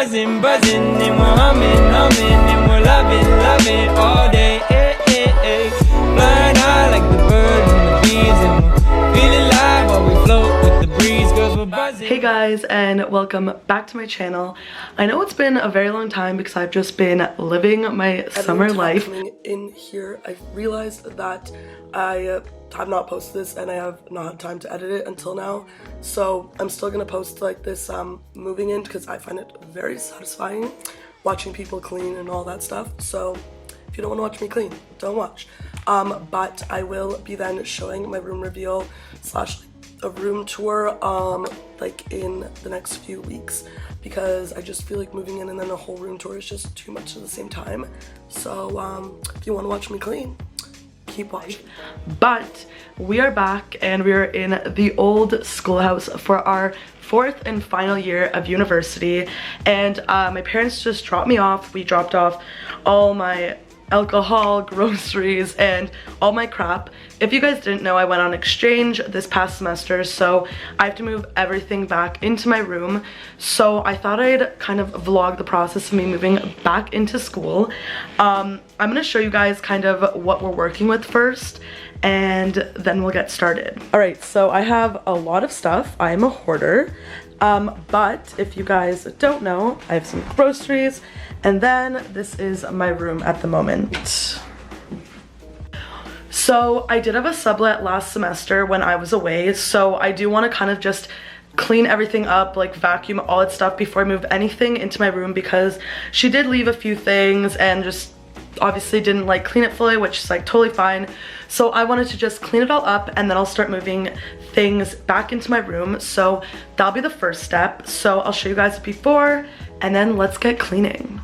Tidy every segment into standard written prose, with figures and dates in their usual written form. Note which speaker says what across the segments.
Speaker 1: buzzing, buzzing, and we're humming, humming, and we're loving all day. Flying high like the birds and the bees, and we're feeling alive while we float with the breeze, 'cause we're buzzing.
Speaker 2: Hey guys, and welcome back to my channel. I know it's been a very long time because I've just been living my summer life. Coming in here, I realized that I have not posted this and I have not had time to edit it until now. So I'm still gonna post like this moving in because I find it very satisfying watching people clean and all that stuff. So if you don't want to watch me clean, don't watch. But I will be then showing my room reveal slash a room tour like in the next few weeks, because I just feel like moving in and then a whole room tour is just too much at the same time. So if you want to watch me clean, keep watching. But we are back and we are in the old schoolhouse for our 4th and final year of university, and my parents just dropped me off. We dropped off all my alcohol, groceries, and all my crap. If you guys didn't know, I went on exchange this past semester, so I have to move everything back into my room. So I thought I'd kind of vlog the process of me moving back into school. I'm gonna show you guys kind of what we're working with first, and then we'll get started. All right, so I have a lot of stuff. I am a hoarder, but if you guys don't know, I have some groceries, and then this is my room at the moment. So I did have a sublet last semester when I was away, so I do want to kind of just clean everything up, like vacuum all that stuff before I move anything into my room, because she did leave a few things and just obviously didn't like clean it fully, which is like totally fine. So I wanted to just clean it all up and then I'll start moving things back into my room. So that'll be the first step. So I'll show you guys before and then let's get cleaning.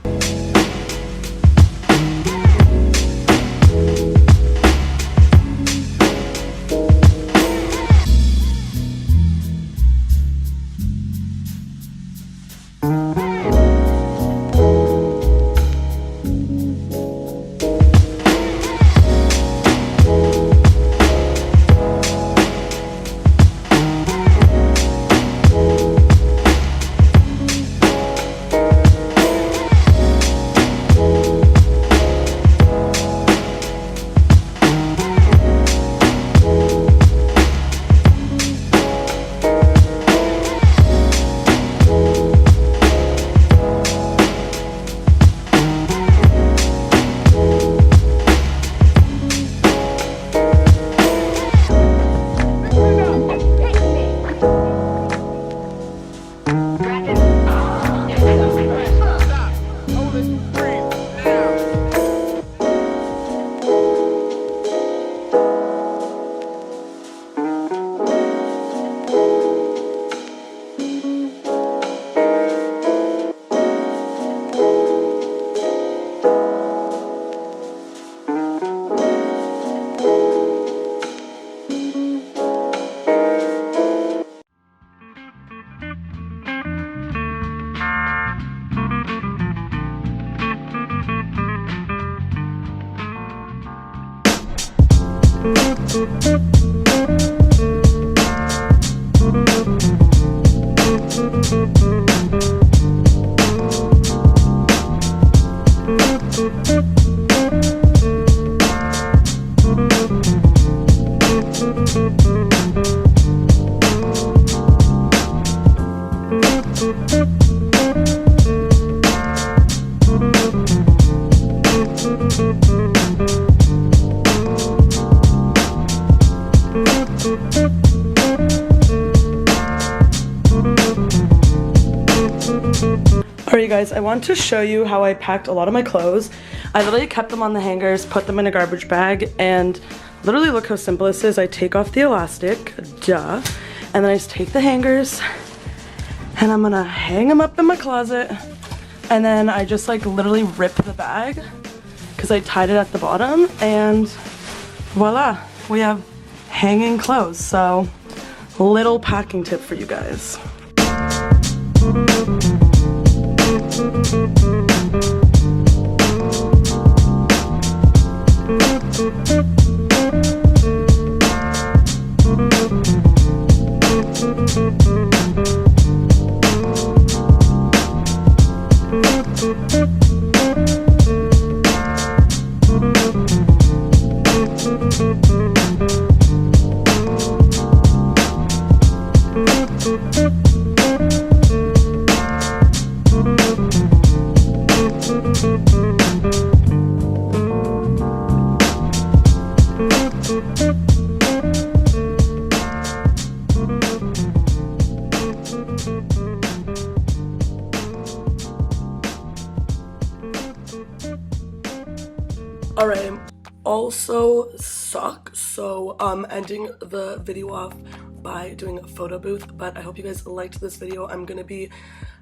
Speaker 2: Alright guys, I want to show you how I packed a lot of my clothes. I literally kept them on the hangers, put them in a garbage bag, and literally look how simple this is. I take off the elastic, duh, and then I just take the hangers and I'm gonna hang them up in my closet, and then I just like literally rip the bag because I tied it at the bottom, and voila, we have hanging clothes. So little packing tip for you guys. Alright, also suck, so ending the video off by doing a photo booth, but I hope you guys liked this video. I'm gonna be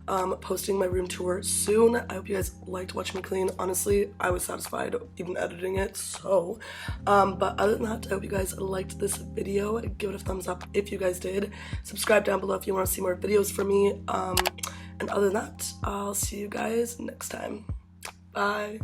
Speaker 2: posting my room tour soon. I hope you guys liked watching me clean. Honestly, I was satisfied even editing it, so but other than that, I hope you guys liked this video. Give it a thumbs up if you guys did. Subscribe down below if you want to see more videos from me, and other than that, I'll see you guys next time. Bye.